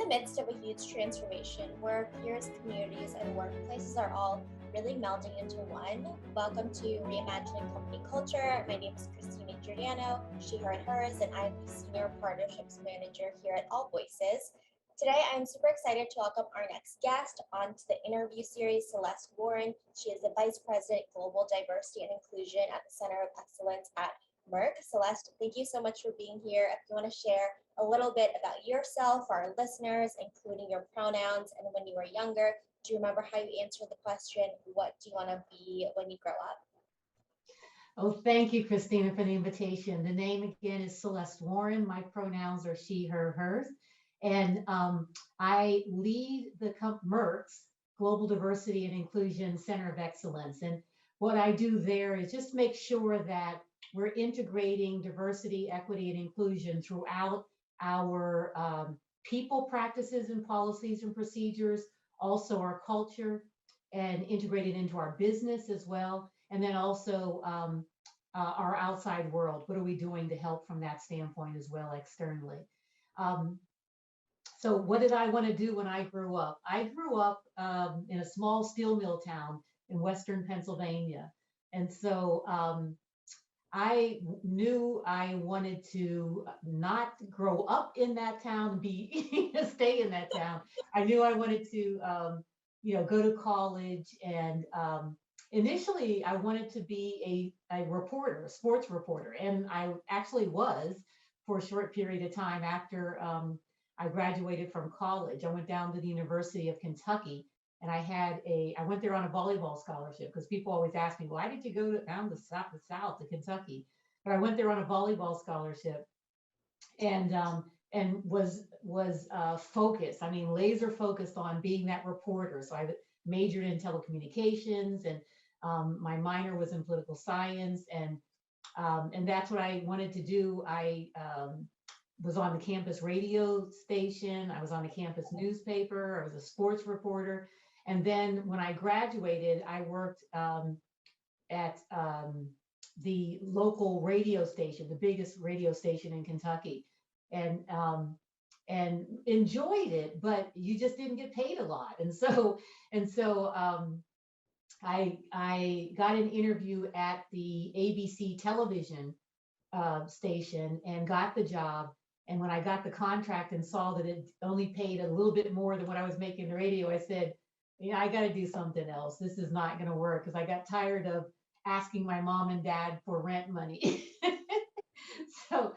the midst of a huge transformation where peers, communities, and workplaces are all really melding into one. Welcome to Reimagining Company Culture. My name is Christina Giordano, she, her, and hers, and I'm the Senior Partnerships Manager here at AllVoices. Today, I'm super excited to welcome our next guest onto the interview series, Celeste Warren. She is the Vice President, Global Diversity and Inclusion at the Center of Excellence at Merck. Celeste, thank you so much for being here. If you want to share a little bit about yourself for our listeners, including your pronouns and when you were younger, do you remember how you answered the question, what do you want to be when you grow up? Oh, thank you, Christina, for the invitation. The name again is Celeste Warren. My pronouns are she, her, hers. And I lead the Merck's Global Diversity and Inclusion Center of Excellence. And what I do there is just make sure that we're integrating diversity, equity, and inclusion throughout our people practices and policies and procedures, also our culture, and integrate it into our business as well. And then also our outside world. What are we doing to help from that standpoint as well externally? So what did I want to do when I grew up? I grew up in a small steel mill town in Western Pennsylvania. And so I knew I wanted to not grow up in that town, stay in that town. I knew I wanted to, go to college, and initially I wanted to be a reporter, a sports reporter, and I actually was for a short period of time after I graduated from college. I went down to the University of Kentucky. And I went there on a volleyball scholarship, because people always ask me, why did you go down the south to Kentucky? But I went there on a volleyball scholarship, and was focused. I mean, laser focused on being that reporter. So I majored in telecommunications, and my minor was in political science, and that's what I wanted to do. I was on the campus radio station. I was on the campus newspaper. I was a sports reporter. And then when I graduated, I worked at the local radio station, the biggest radio station in Kentucky, and enjoyed it, but you just didn't get paid a lot. And so I got an interview at the ABC television station and got the job. And when I got the contract and saw that it only paid a little bit more than what I was making in the radio, I said, I got to do something else. This is not going to work, because I got tired of asking my mom and dad for rent money. so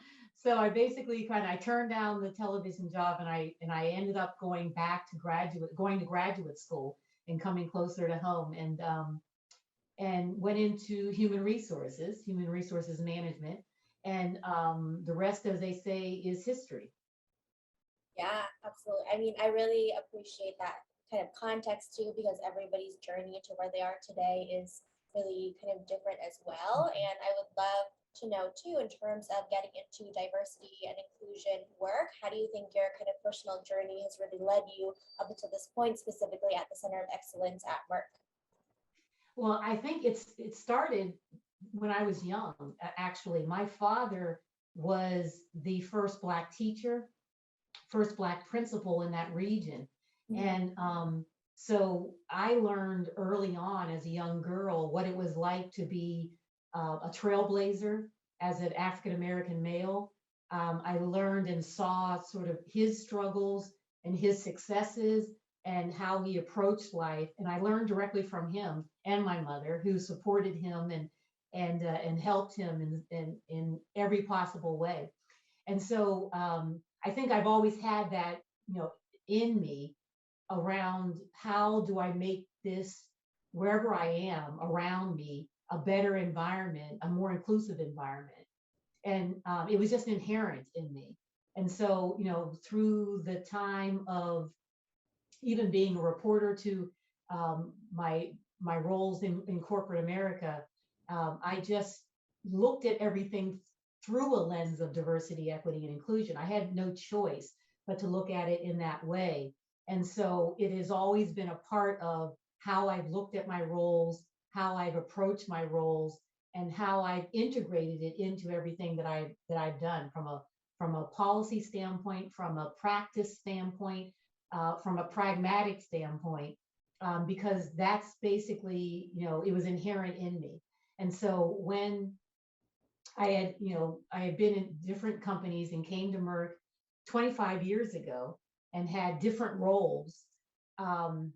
I basically I turned down the television job, and I ended up going to graduate school and coming closer to home, and went into human resources management. And the rest, as they say, is history. Yeah, absolutely. I mean, I really appreciate that kind of context too, because everybody's journey to where they are today is really kind of different as well. And I would love to know too, in terms of getting into diversity and inclusion work, how do you think your kind of personal journey has really led you up until this point, specifically at the Center of Excellence at Merck? Well, I think it started when I was young. Actually, my father was the first Black teacher, first Black principal in that region. And so I learned early on as a young girl what it was like to be a trailblazer as an African-American male. I learned and saw sort of his struggles and his successes and how he approached life. And I learned directly from him and my mother, who supported him and helped him in every possible way. And so I think I've always had that, in me, around how do I make this, wherever I am around me, a better environment, a more inclusive environment. And it was just inherent in me. And so, through the time of even being a reporter to my roles in corporate America, I just looked at everything through a lens of diversity, equity, and inclusion. I had no choice but to look at it in that way. And so it has always been a part of how I've looked at my roles, how I've approached my roles, and how I've integrated it into everything that I've done from a policy standpoint, from a practice standpoint, from a pragmatic standpoint, because that's basically, it was inherent in me. And so when I had been in different companies and came to Merck 25 years ago and had different roles, um,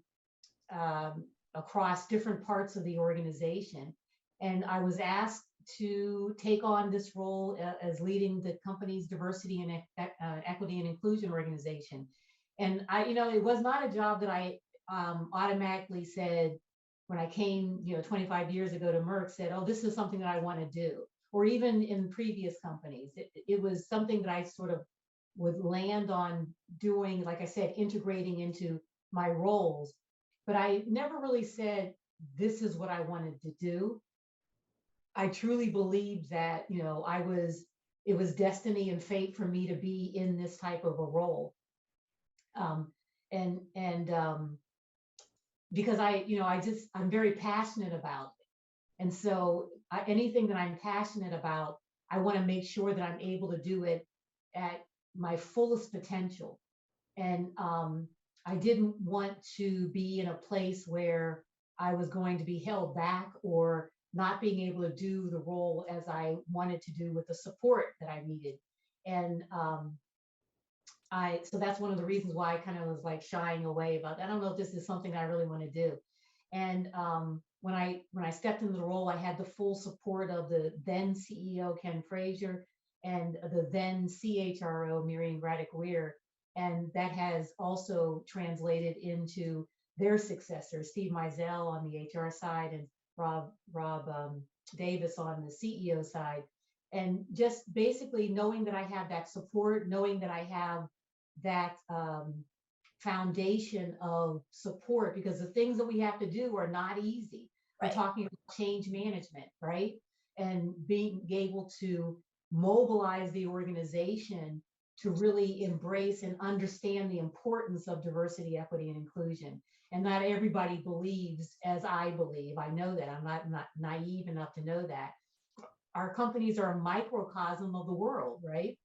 across different parts of the organization. And I was asked to take on this role as leading the company's diversity and equity and inclusion organization. And it was not a job that I automatically said when I came, 25 years ago to Merck, said, oh, this is something that I want to do. Or even in previous companies, it was something that I sort of would land on doing, like I said, integrating into my roles. But I never really said, this is what I wanted to do. I truly believed that, it was destiny and fate for me to be in this type of a role. And because I'm very passionate about it. And so anything that I'm passionate about, I want to make sure that I'm able to do it at my fullest potential. And I didn't want to be in a place where I was going to be held back or not being able to do the role as I wanted to do with the support that I needed. And so that's one of the reasons why I kind of was like shying away about, I don't know if this is something I really want to do. And when I stepped into the role, I had the full support of the then CEO, Ken Frazier, and the then CHRO, Miriam Raddick-Weir. And that has also translated into their successors, Steve Mizell on the HR side and Rob Davis on the CEO side. And just basically knowing that I have that support, knowing that I have that foundation of support, because the things that we have to do are not easy. Right. We're talking about change management, right? And being able to mobilize the organization to really embrace and understand the importance of diversity, equity, and inclusion. And not everybody believes as I believe. I know that. I'm not naive enough to know that. Our companies are a microcosm of the world, right?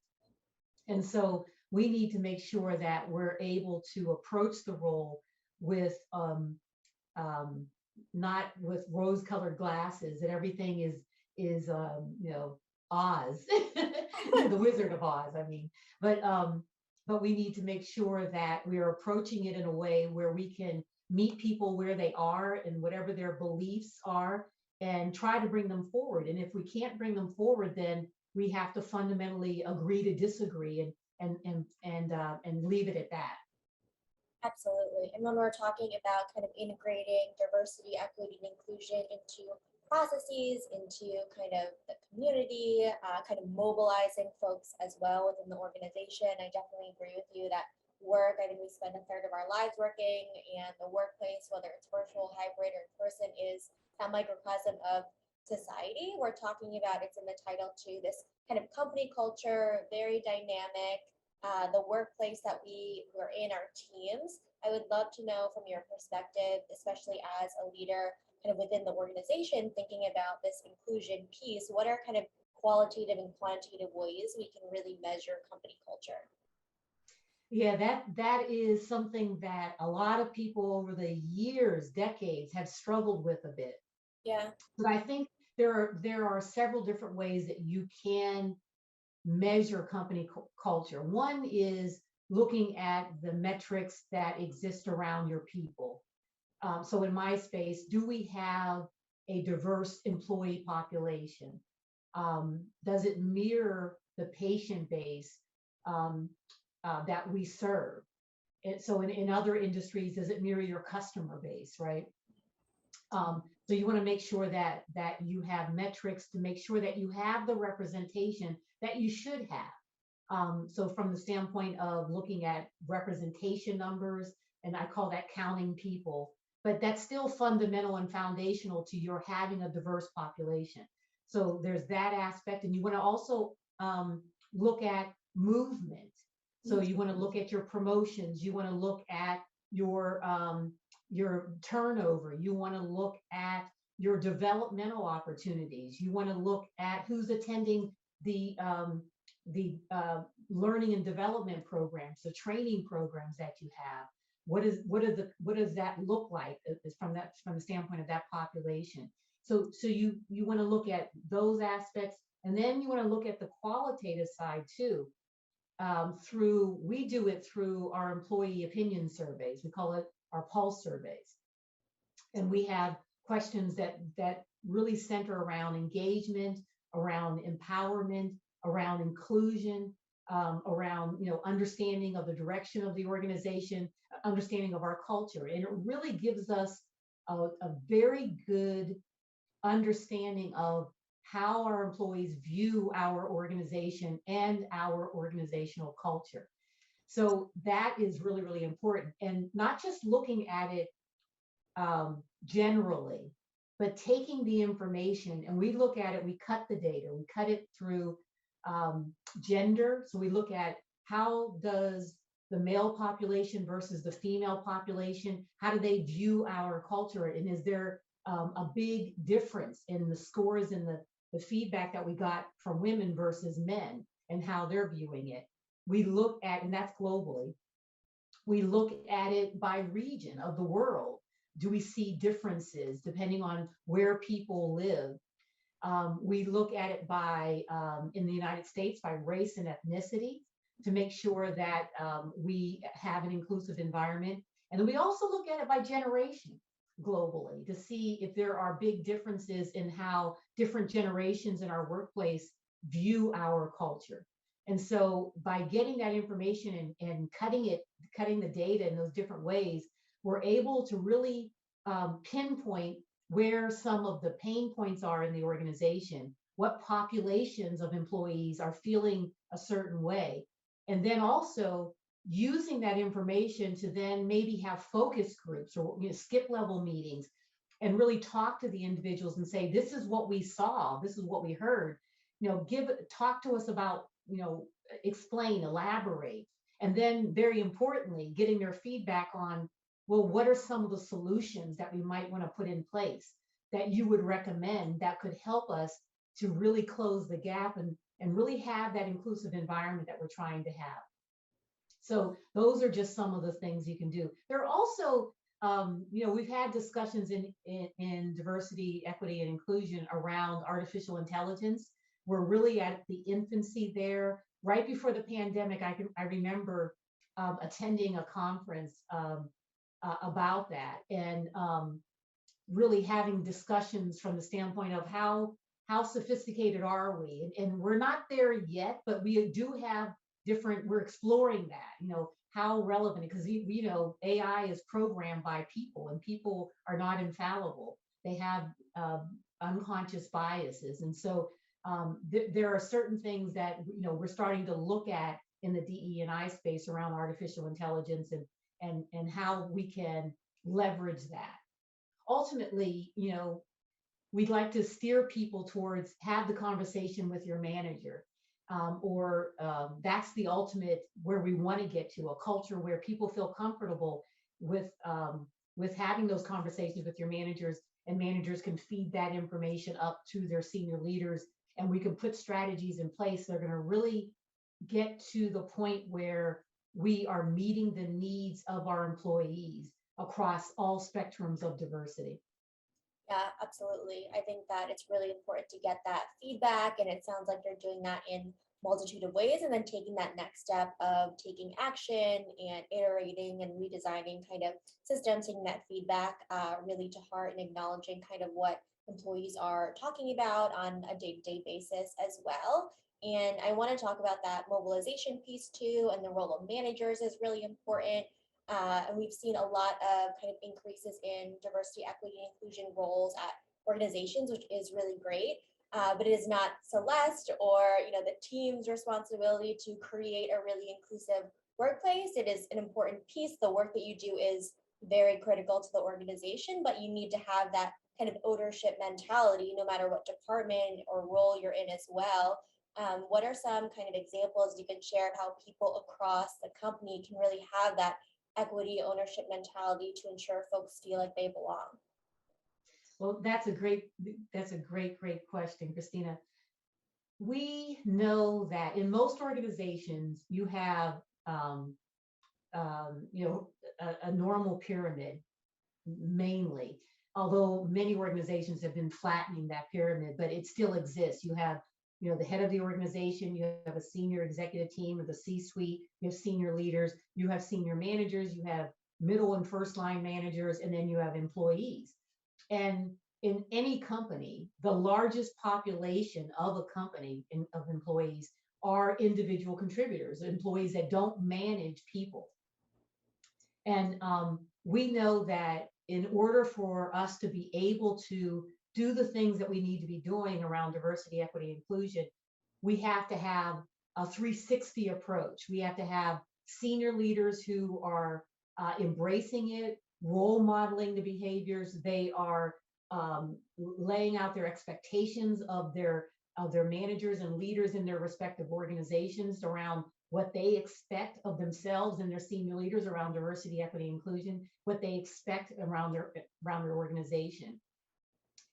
And so we need to make sure that we're able to approach the role with not with rose-colored glasses, that everything is Oz, the Wizard of Oz. I mean, but we need to make sure that we are approaching it in a way where we can meet people where they are and whatever their beliefs are, and try to bring them forward. And if we can't bring them forward, then we have to fundamentally agree to disagree and leave it at that. Absolutely. And when we're talking about kind of integrating diversity, equity, and inclusion into processes, into kind of the community, kind of mobilizing folks as well within the organization, I definitely agree with you that work, I think we spend a third of our lives working, and the workplace, whether it's virtual, hybrid, or in person, is a microcosm of society. We're talking about, it's in the title too, this kind of company culture, very dynamic, the workplace that we're in, our teams. I would love to know from your perspective, especially as a leader kind of within the organization, thinking about this inclusion piece, what are kind of qualitative and quantitative ways we can really measure company culture? Yeah, that is something that a lot of people over the years, decades, have struggled with a bit. Yeah. But I think there are several different ways that you can measure company culture. One is looking at the metrics that exist around your people. So in my space, do we have a diverse employee population? Does it mirror the patient base that we serve? And so in other industries, does it mirror your customer base, right? So you want to make sure that you have metrics to make sure that you have the representation that you should have. So from the standpoint of looking at representation numbers, and I call that counting people, but that's still fundamental and foundational to your having a diverse population. So there's that aspect, and you want to also look at movement. So you want to look at your promotions. You want to look at your turnover. You want to look at your developmental opportunities. You want to look at who's attending the learning and development programs, the training programs that you have. what does that look like is from the standpoint of that population. So you want to look at those aspects, and then you want to look at the qualitative side too. We do it through our employee opinion surveys. We call it our pulse surveys, and we have questions that really center around engagement, around empowerment, around inclusion, around understanding of the direction of the organization, understanding of our culture, and it really gives us a very good understanding of how our employees view our organization and our organizational culture. So that is really, really important. And not just looking at it generally, but taking the information and we look at it, we cut the data, we cut it through gender. So we look at how does the male population versus the female population, how do they view our culture? And is there a big difference in the scores and the feedback that we got from women versus men and how they're viewing it? We look at, and that's globally, we look at it by region of the world. Do we see differences depending on where people live? We look at it by, in the United States, by race and ethnicity to make sure that we have an inclusive environment. And then we also look at it by generation globally to see if there are big differences in how different generations in our workplace view our culture. And so by getting that information and cutting the data in those different ways, we're able to really pinpoint where some of the pain points are in the organization, what populations of employees are feeling a certain way, and then also using that information to then maybe have focus groups or skip level meetings and really talk to the individuals and say, this is what we saw, this is what we heard, talk to us about, explain, elaborate, and then very importantly, getting their feedback on, well, what are some of the solutions that we might want to put in place that you would recommend that could help us to really close the gap and really have that inclusive environment that we're trying to have. So those are just some of the things you can do. There are also, we've had discussions in diversity, equity, and inclusion around artificial intelligence. We're really at the infancy there. Right before the pandemic, I remember attending a conference about that and really having discussions from the standpoint of how sophisticated are we? And we're not there yet, but we do have we're exploring that, how relevant, because AI is programmed by people and people are not infallible. They have unconscious biases. And so there are certain things that, we're starting to look at in the DE&I space around artificial intelligence and how we can leverage that. Ultimately, we'd like to steer people towards have the conversation with your manager. Or that's the ultimate where we want to get to, a culture where people feel comfortable with having those conversations with your managers, and managers can feed that information up to their senior leaders, and we can put strategies in place that are going to really get to the point where we are meeting the needs of our employees across all spectrums of diversity. Yeah, absolutely. I think that it's really important to get that feedback, and it sounds like you're doing that in multitude of ways, and then taking that next step of taking action and iterating and redesigning kind of systems, taking that feedback really to heart and acknowledging kind of what employees are talking about on a day-to-day basis as well. And I want to talk about that mobilization piece too, and the role of managers is really important. And we've seen a lot of kind of increases in diversity, equity, and inclusion roles at organizations, which is really great. But it is not Celeste or the team's responsibility to create a really inclusive workplace. It is an important piece. The work that you do is very critical to the organization, but you need to have that kind of ownership mentality, no matter what department or role you're in as well. What are some kind of examples you can share of how people across the company can really have that equity ownership mentality to ensure folks feel like they belong? Well, that's a great question, Christina. We know that in most organizations, you have a normal pyramid mainly, although many organizations have been flattening that pyramid, but it still exists. You have, the head of the organization, you have a senior executive team or the C-suite, you have senior leaders, you have senior managers, you have middle and first line managers, and then you have employees. And in any company, the largest population of a company of employees are individual contributors, employees that don't manage people. And we know that in order for us to be able to do the things that we need to be doing around diversity, equity, inclusion, we have to have a 360 approach. We have to have senior leaders who are embracing it, role modeling the behaviors. They are laying out their expectations of their managers and leaders in their respective organizations around what they expect of themselves and their senior leaders around diversity, equity, inclusion, what they expect around their organization.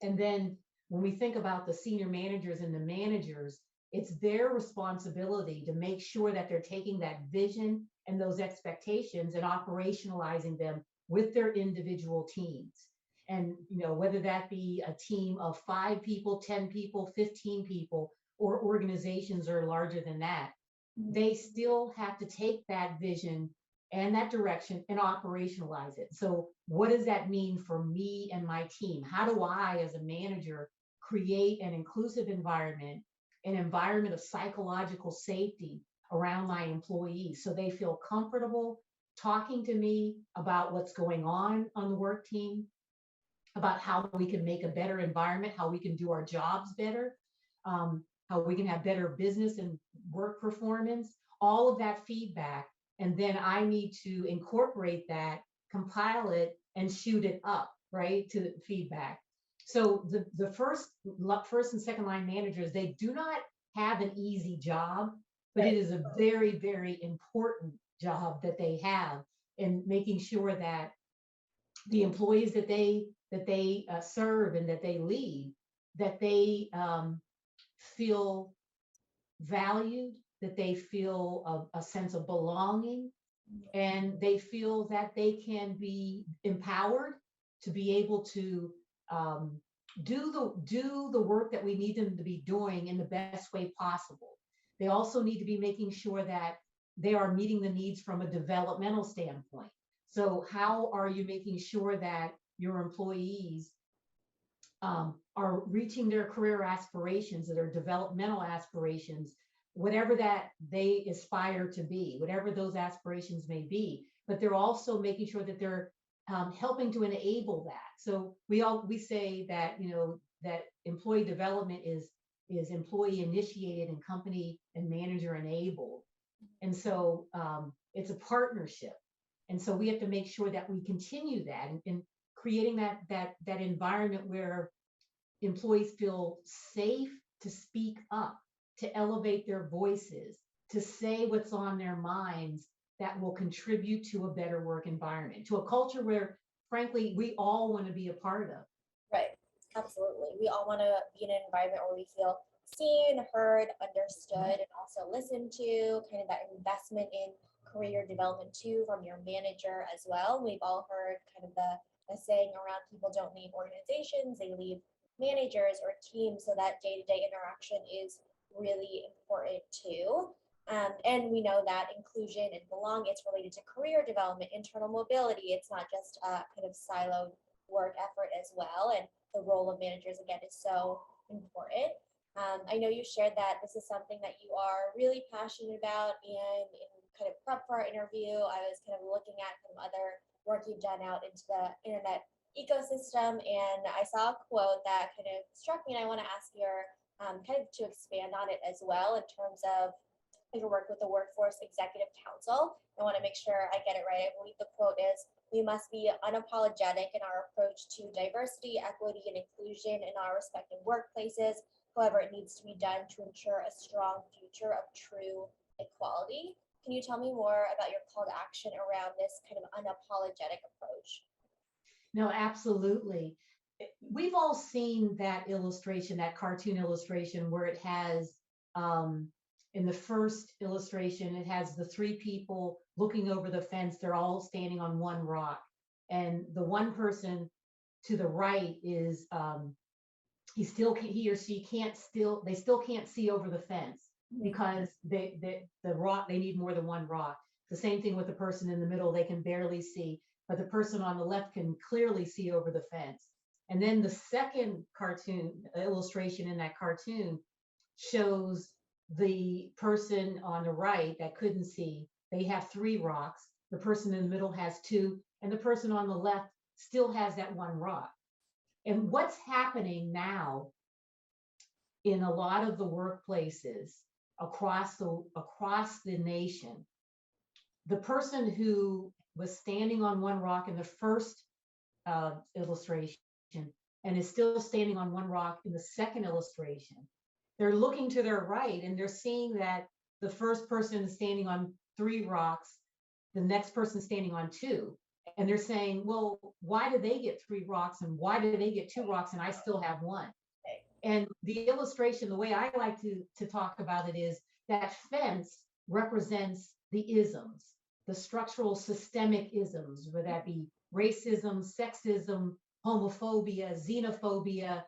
And then when we think about the senior managers and the managers, it's their responsibility to make sure that they're taking that vision and those expectations and operationalizing them with their individual teams. And whether that be a team of 5 people, 10 people, 15 people, or organizations are larger than that, they still have to take that vision and that direction and operationalize it. So what does that mean for me and my team? How do I, as a manager, create an inclusive environment, an environment of psychological safety around my employees so they feel comfortable talking to me about what's going on the work team, about how we can make a better environment, how we can do our jobs better, how we can have better business and work performance, all of that feedback. And then I need to incorporate that, compile it, and shoot it up, right, to the feedback. So the first and second line managers, they do not have an easy job, but it is a very, very important job that they have in making sure that the employees that they serve and that they lead, that they feel valued, that they feel a sense of belonging, and they feel that they can be empowered to be able to do the work that we need them to be doing in the best way possible. They also need to be making sure that they are meeting the needs from a developmental standpoint. So how are you making sure that your employees are reaching their career aspirations, their developmental aspirations, whatever that they aspire to be, whatever those aspirations may be, but they're also making sure that they're helping to enable that. So we say that that employee development is employee initiated and company and manager enabled, and so it's a partnership, and so we have to make sure that we continue that and creating that environment where employees feel safe to speak up, to elevate their voices, to say what's on their minds that will contribute to a better work environment, to a culture where, frankly, we all want to be a part of. Right. Absolutely. We all want to be in an environment where we feel seen, heard, understood, and also listened to, kind of that investment in career development too from your manager as well. We've all heard kind of the saying around people don't leave organizations, they leave managers or teams, so that day-to-day interaction is really important too. And we know that inclusion and belonging, it's related to career development, internal mobility. It's not just a kind of siloed work effort as well. And the role of managers, again, is so important. I know you shared that this is something that you are really passionate about, and in kind of prep for our interview, I was kind of looking at some other work you've done out into the internet ecosystem, and I saw a quote that kind of struck me, and I want to ask your kind of to expand on it as well in terms of your work with the Workforce Executive Council. I want to make sure I get it right. I believe the quote is, "We must be unapologetic in our approach to diversity, equity, and inclusion in our respective workplaces. However, it needs to be done to ensure a strong future of true equality." Can you tell me more about your call to action around this kind of unapologetic approach? No, absolutely. We've all seen that illustration, that cartoon illustration where it has In the first illustration, it has the three people looking over the fence. They're all standing on one rock. And the one person to the right is he or she can't still they still can't see over the fence because the rock, they need more than one rock. The same thing with the person in the middle, they can barely see, but the person on the left can clearly see over the fence. And then the second cartoon illustration in that cartoon shows the person on the right that couldn't see, they have three rocks. The person in the middle has two, and the person on the left still has that one rock. And what's happening now in a lot of the workplaces across the nation, the person who was standing on one rock in the first illustration and is still standing on one rock in the second illustration, they're looking to their right and they're seeing that the first person is standing on three rocks, the next person standing on two. And they're saying, well, why do they get three rocks and why do they get two rocks and I still have one? And the illustration, the way I like to talk about it is that fence represents the isms, the structural systemic isms, whether that be racism, sexism, homophobia, xenophobia,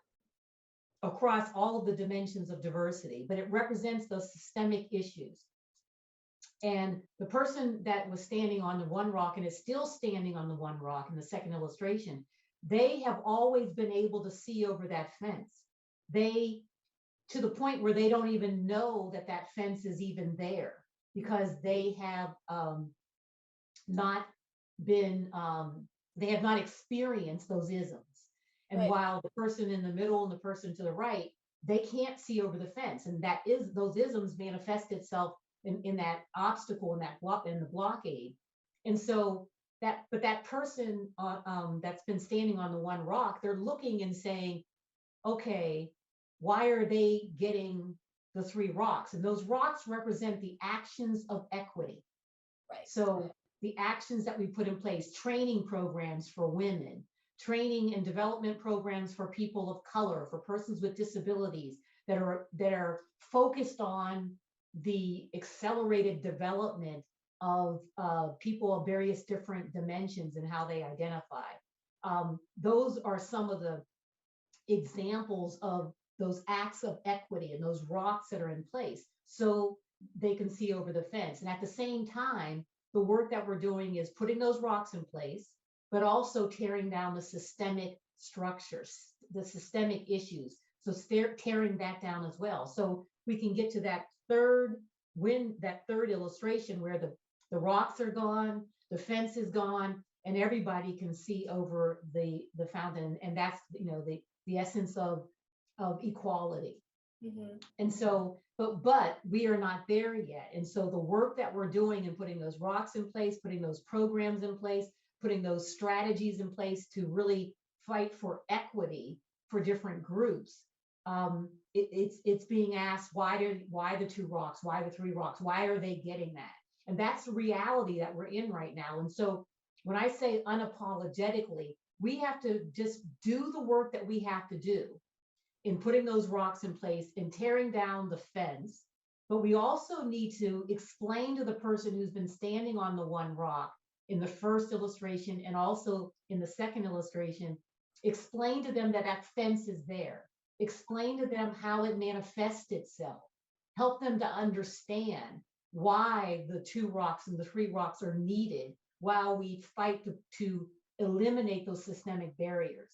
across all of the dimensions of diversity, but it represents those systemic issues. And the person that was standing on the one rock and is still standing on the one rock in the second illustration, they have always been able to see over that fence. They, to the point where they don't even know that that fence is even there because they have not been, they have not experienced those isms. And Right. while the person in the middle and the person to the right, they can't see over the fence. And that is, those isms manifest itself in that obstacle, in that block, in the blockade. And so that person that's been standing on the one rock, they're looking and saying, okay, why are they getting the three rocks? And those rocks represent the actions of equity. Right. So the actions that we put in place, training programs for women, training and development programs for people of color, for persons with disabilities that are focused on the accelerated development of people of various different dimensions and how they identify. Those are some of the examples of those acts of equity and those rocks that are in place so they can see over the fence. And at the same time, the work that we're doing is putting those rocks in place, but also tearing down the systemic structures, the systemic issues. So tearing that down as well. So we can get to that third illustration where the rocks are gone, the fence is gone, and everybody can see over the fountain. And that's, the essence of equality. Mm-hmm. And so, but we are not there yet. And so the work that we're doing and putting those rocks in place, putting those programs in place, putting those strategies in place to really fight for equity for different groups. It's being asked, why the two rocks? Why the three rocks? Why are they getting that? And that's the reality that we're in right now. And so when I say unapologetically, we have to just do the work that we have to do in putting those rocks in place and tearing down the fence. But we also need to explain to the person who's been standing on the one rock in the first illustration and also in the second illustration, explain to them that that fence is there. Explain to them how it manifests itself. Help them to understand why the two rocks and the three rocks are needed while we fight to eliminate those systemic barriers.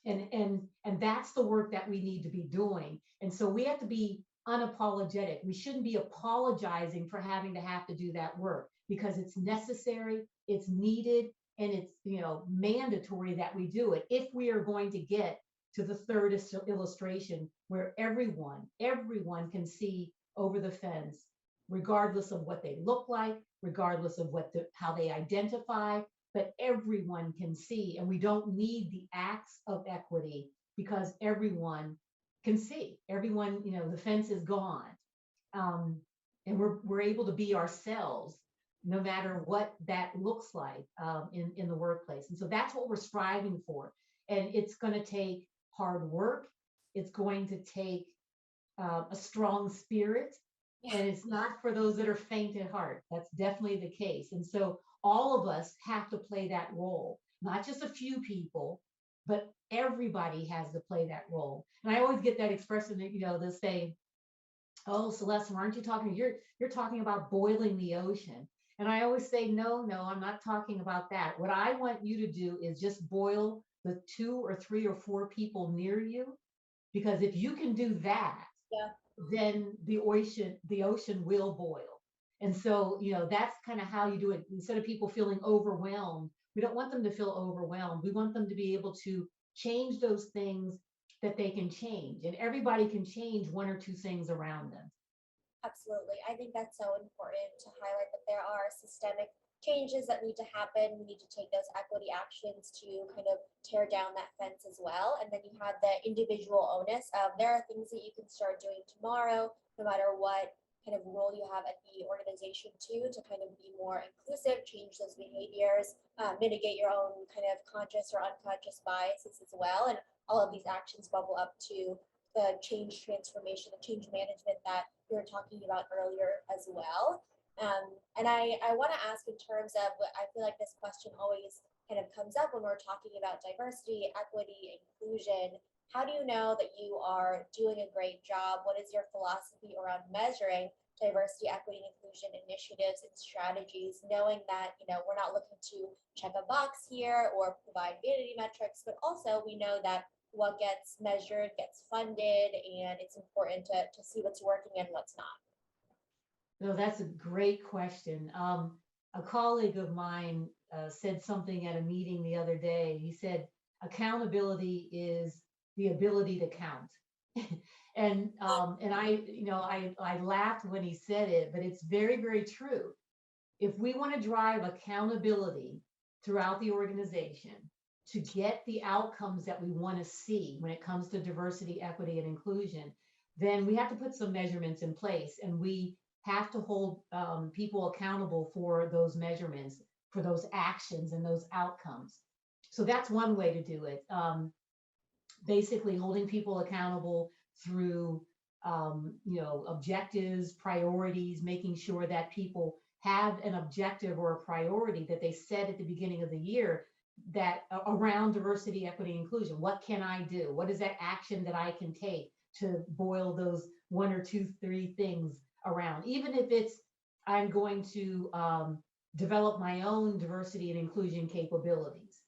And that's the work that we need to be doing. And so we have to be unapologetic. We shouldn't be apologizing for having to do that work because it's necessary, it's needed, and it's mandatory that we do it if we are going to get to the third illustration where everyone can see over the fence, regardless of what they look like, regardless of how they identify, but everyone can see. And we don't need the acts of equity because everyone can see. Everyone, the fence is gone. And we're able to be ourselves no matter what that looks like in the workplace. And so that's what we're striving for. And it's going to take hard work. It's going to take a strong spirit. Yeah. And it's not for those that are faint at heart. That's definitely the case. And so all of us have to play that role, not just a few people, but everybody has to play that role. And I always get that expression that, they'll say, "Oh, Celeste, aren't you talking? You're talking about boiling the ocean." And I always say, no, no, I'm not talking about that. What I want you to do is just boil the 2 or 3 or 4 people near you, because if you can do that, Yeah. then the ocean will boil. And so, that's kind of how you do it. Instead of people feeling overwhelmed, we don't want them to feel overwhelmed. We want them to be able to change those things that they can change. And everybody can change 1 or 2 things around them. Absolutely. I think that's so important to highlight that there are systemic changes that need to happen. We need to take those equity actions to kind of tear down that fence as well. And then you have the individual onus of there are things that you can start doing tomorrow, no matter what kind of role you have at the organization too, to kind of be more inclusive, change those behaviors, mitigate your own kind of conscious or unconscious biases as well. And all of these actions bubble up to the change transformation, the change management that we were talking about earlier as well. And I want to ask in terms of, I feel like this question always kind of comes up when we're talking about diversity, equity, inclusion. How do you know that you are doing a great job? What is your philosophy around measuring diversity, equity, and inclusion initiatives and strategies, knowing that, we're not looking to check a box here or provide vanity metrics, but also we know that what gets measured gets funded, and it's important to see what's working and what's not. No, that's a great question. A colleague of mine said something at a meeting the other day. He said, accountability is the ability to count. And I laughed when he said it, but it's very, very true. If we want to drive accountability throughout the organization to get the outcomes that we want to see when it comes to diversity, equity, and inclusion, then we have to put some measurements in place, and we have to hold people accountable for those measurements, for those actions and those outcomes. So that's one way to do it. Basically, holding people accountable through objectives, priorities, making sure that people have an objective or a priority that they set at the beginning of the year, that around diversity, equity, inclusion. What can I do? What is that action that I can take to boil those 1 or 2, 3 things around? Even if it's, I'm going to develop my own diversity and inclusion capabilities,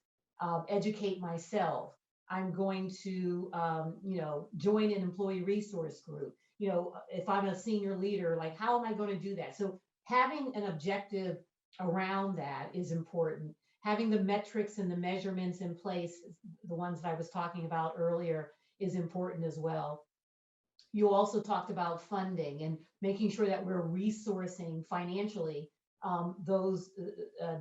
educate myself. I'm going to, join an employee resource group. If I'm a senior leader, like, how am I going to do that? So having an objective around that is important. Having the metrics and the measurements in place, the ones that I was talking about earlier, is important as well. You also talked about funding and making sure that we're resourcing financially those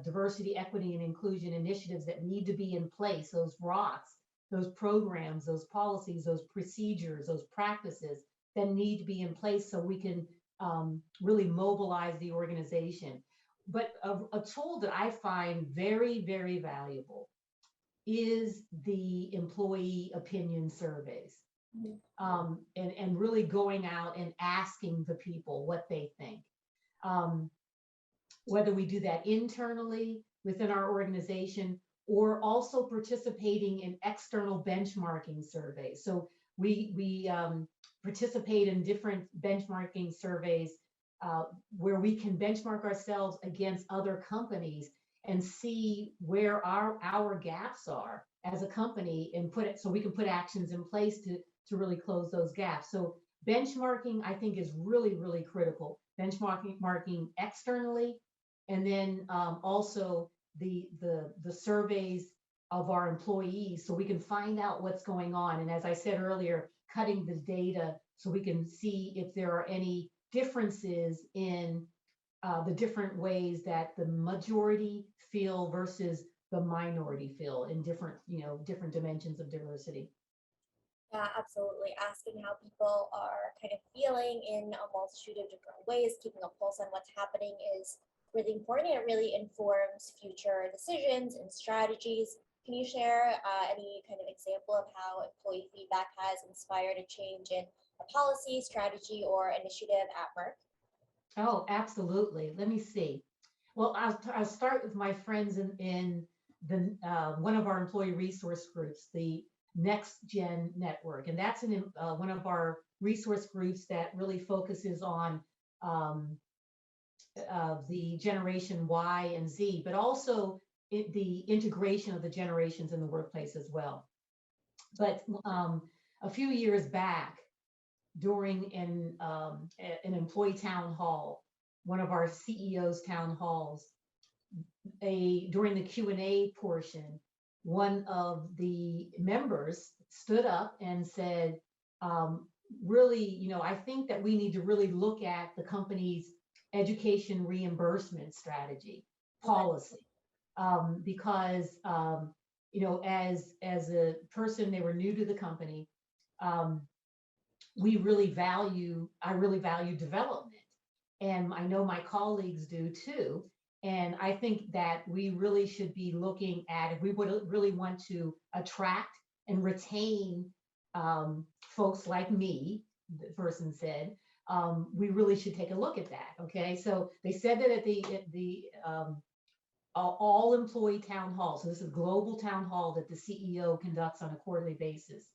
diversity, equity, and inclusion initiatives that need to be in place, those rocks, those programs, those policies, those procedures, those practices that need to be in place so we can really mobilize the organization. But a tool that I find very, very valuable is the employee opinion surveys. And really going out and asking the people what they think. Whether we do that internally within our organization or also participating in external benchmarking surveys. So we participate in different benchmarking surveys where we can benchmark ourselves against other companies and see where our gaps are as a company, and put it so we can put actions in place to really close those gaps. So benchmarking, I think, is really, really critical. Benchmarking externally, and then also the surveys of our employees, so we can find out what's going on. And as I said earlier, cutting the data so we can see if there are any differences in the different ways that the majority feel versus the minority feel in different dimensions of diversity. Yeah, absolutely. Asking how people are kind of feeling in a multitude of different ways, keeping a pulse on what's happening is really important. It really informs future decisions and strategies. Can you share any kind of example of how employee feedback has inspired a change in a policy, strategy, or initiative at Merck? Oh, absolutely. Let me see. Well, I'll start with my friends in the one of our employee resource groups, the Next Gen Network, and that's one of our resource groups that really focuses on um, the generation Y and Z, but also the integration of the generations in the workplace as well. But a few years back, during an employee town hall, one of our CEO's town halls, during the Q&A portion, one of the members stood up and said, really, I think that we need to really look at the company's education reimbursement strategy Okay. policy, because as a person, they were new to the company. Um, I really value development. And I know my colleagues do too. And I think that we really should be looking at, if we would really want to attract and retain folks like me, the person said, we really should take a look at that. Okay. So they said that at the all employee town hall. So this is a global town hall that the CEO conducts on a quarterly basis.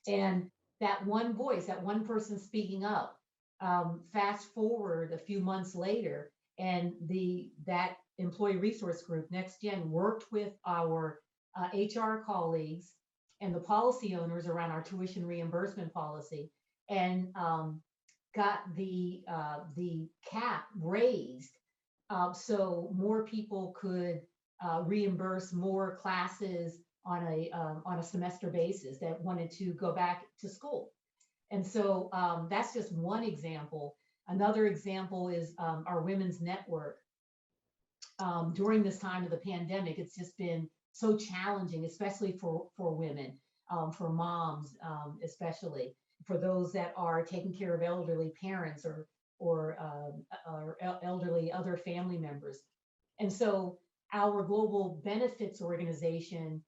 And that one voice, that one person speaking up, fast forward a few months later, and that employee resource group, Next Gen, worked with our HR colleagues and the policy owners around our tuition reimbursement policy, and got the cap raised, so more people could reimburse more classes on a semester basis that wanted to go back to school. And so that's just one example. Another example is our women's network. During this time of the pandemic, it's just been so challenging, especially for women, for moms, especially for those that are taking care of elderly parents or elderly other family members. And so our global benefits organization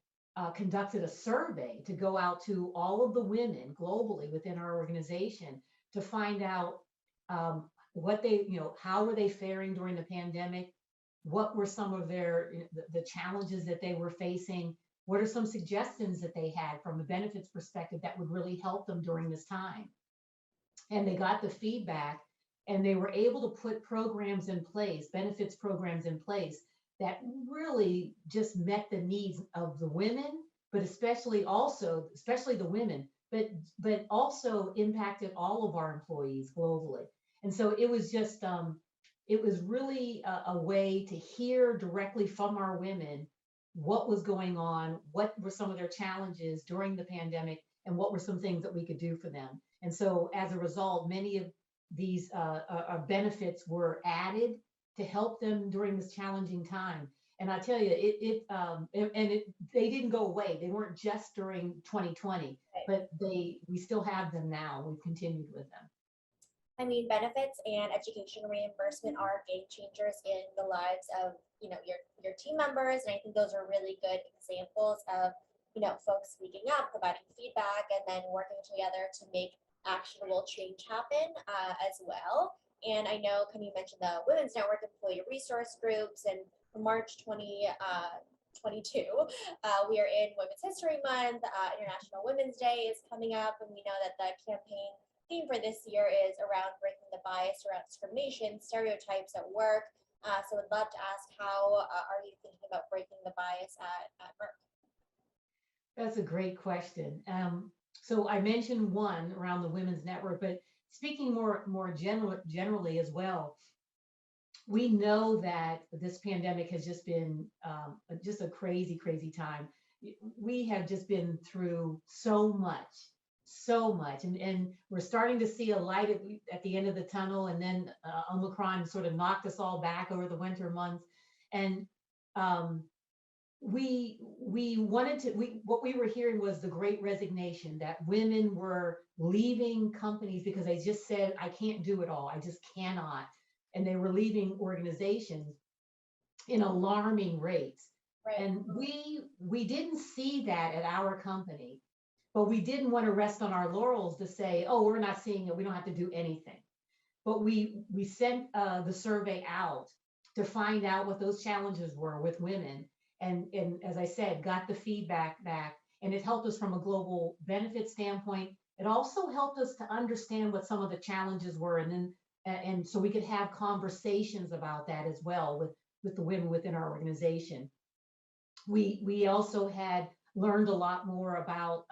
conducted a survey to go out to all of the women globally within our organization to find out how were they faring during the pandemic? What were some of the challenges that they were facing? What are some suggestions that they had from a benefits perspective that would really help them during this time? And they got the feedback, and they were able to put programs in place, benefits programs in place that really just met the needs of the women, but especially the women, but also impacted all of our employees globally. And so it was really a way to hear directly from our women what was going on, what were some of their challenges during the pandemic, and what were some things that we could do for them. And so as a result, many of these benefits were added to help them during this challenging time. And I tell you, they didn't go away. They weren't just during 2020, Right. but we still have them now. We've continued with them. I mean, benefits and education reimbursement are game changers in the lives of your team members, and I think those are really good examples of folks speaking up, providing feedback, and then working together to make actionable change happen as well. And I know, can you mention the Women's Network employee resource groups, and for March 2022, we are in Women's History Month. International Women's Day is coming up, and we know that the campaign theme for this year is around breaking the bias around discrimination, stereotypes at work. So I'd love to ask, how are you thinking about breaking the bias at Merck? That's a great question. So I mentioned one around the Women's Network, but speaking more generally as well, we know that this pandemic has just been just a crazy time. We have just been through so much, and we're starting to see a light at the end of the tunnel. And then Omicron sort of knocked us all back over the winter months, and what we were hearing was the great resignation, that women were leaving companies because they just said, I can't do it all, I just cannot. And they were leaving organizations in alarming rates. Right. And we didn't see that at our company, but we didn't want to rest on our laurels to say, oh, we're not seeing it, we don't have to do anything. but we sent the survey out to find out what those challenges were with women. And as I said, got the feedback back, and it helped us from a global benefit standpoint. It also helped us to understand what some of the challenges were, and so we could have conversations about that as well with the women within our organization. We also had learned a lot more about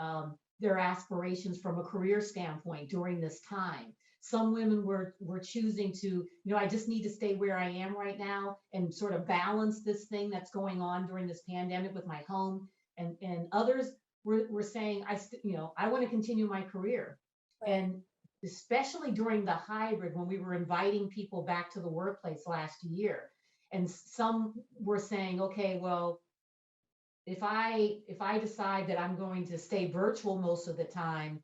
their aspirations from a career standpoint during this time. Some women were choosing to, I just need to stay where I am right now and sort of balance this thing that's going on during this pandemic with my home. And others were saying, I want to continue my career. Right. And especially during the hybrid, when we were inviting people back to the workplace last year, and some were saying, okay, well, if I decide that I'm going to stay virtual most of the time,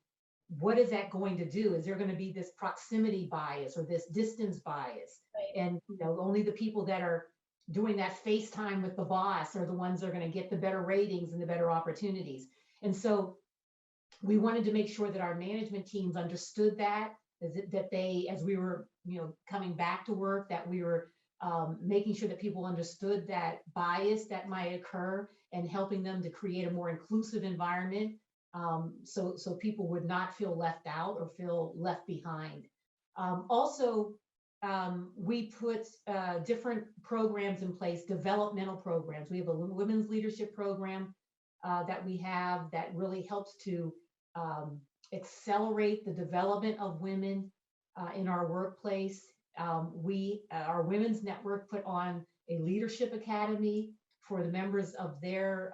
what is that going to do? Is there going to be this proximity bias or this distance bias? Right. And only the people that are doing that FaceTime with the boss are the ones that are going to get the better ratings and the better opportunities. And so we wanted to make sure that our management teams understood that they, as we were coming back to work, that we were making sure that people understood that bias that might occur and helping them to create a more inclusive environment, so people would not feel left out or feel left behind. Also, we put different programs in place, developmental programs. We have a women's leadership program that we have that really helps to accelerate the development of women in our workplace. Our women's network put on a leadership academy for the members of their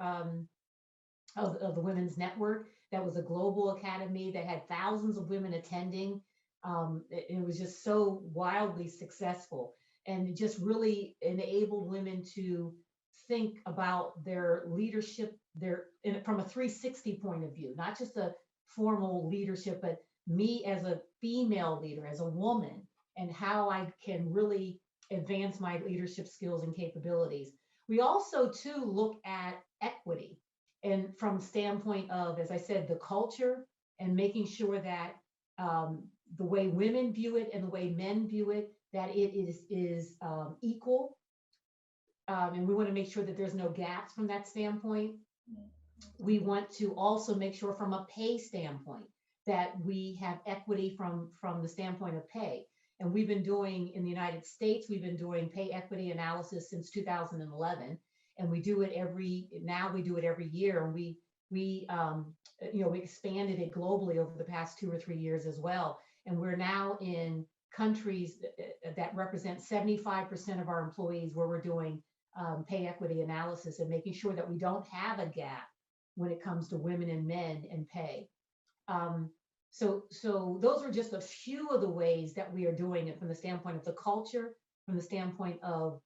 of the women's network. That was a global academy that had thousands of women attending. It was just so wildly successful, and it just really enabled women to think about their leadership, from a 360 point of view, not just a formal leadership, but me as a female leader, as a woman, and how I can really advance my leadership skills and capabilities. We also too look at equity, and from standpoint of, as I said, the culture, and making sure that the way women view it and the way men view it, that it is equal. And we want to make sure that there's no gaps from that standpoint. We want to also make sure from a pay standpoint that we have equity from the standpoint of pay. And we've been doing, in the United States, we've been doing pay equity analysis since 2011. And we do it every year. And we expanded it globally over the past 2 or 3 years as well. And we're now in countries that represent 75% of our employees, where we're doing pay equity analysis and making sure that we don't have a gap when it comes to women and men and pay. So those are just a few of the ways that we are doing it from the standpoint of the culture, from the standpoint of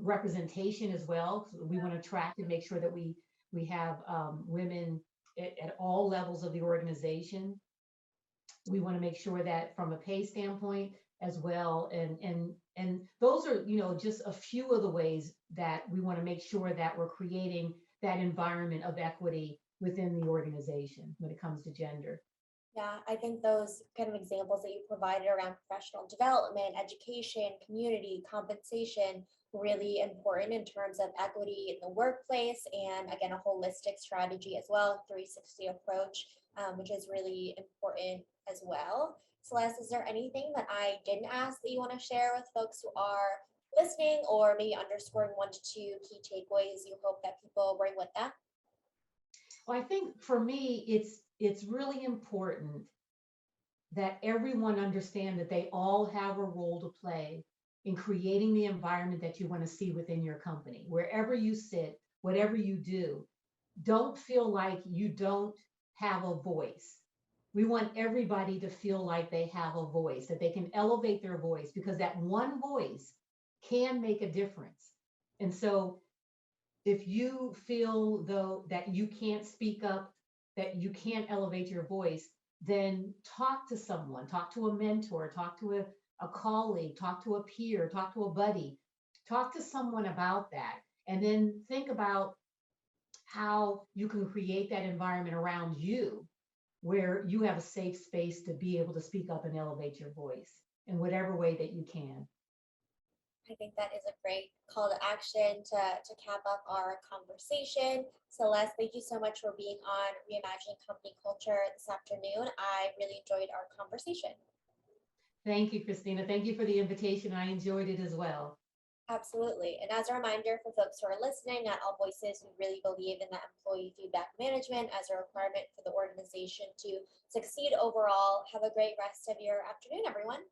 representation as well. So we want to track and make sure that we have women at all levels of the organization. We want to make sure that from a pay standpoint as well, and those are just a few of the ways that we want to make sure that we're creating that environment of equity within the organization when it comes to gender. Yeah, I think those kind of examples that you provided around professional development, education, community, compensation, really important in terms of equity in the workplace, and again, a holistic strategy as well, 360 approach, which is really important as well. Celeste, is there anything that I didn't ask that you want to share with folks who are listening, or maybe underscoring 1 to 2 key takeaways you hope that people bring with them? Well, I think for me, it's really important that everyone understand that they all have a role to play in creating the environment that you want to see within your company. Wherever you sit, whatever you do, don't feel like you don't have a voice. We want everybody to feel like they have a voice, that they can elevate their voice, because that one voice can make a difference. And so if you feel though that you can't speak up, that you can't elevate your voice, then talk to someone, talk to a mentor, talk to a colleague, talk to a peer, talk to a buddy, talk to someone about that. And then think about how you can create that environment around you where you have a safe space to be able to speak up and elevate your voice in whatever way that you can. I think that is a great call to action to cap up our conversation. Celeste, thank you so much for being on Reimagining Company Culture this afternoon. I really enjoyed our conversation. Thank you, Christina. Thank you for the invitation. I enjoyed it as well. Absolutely. And as a reminder for folks who are listening, at AllVoices, we really believe in that employee feedback management as a requirement for the organization to succeed overall. Have a great rest of your afternoon, everyone.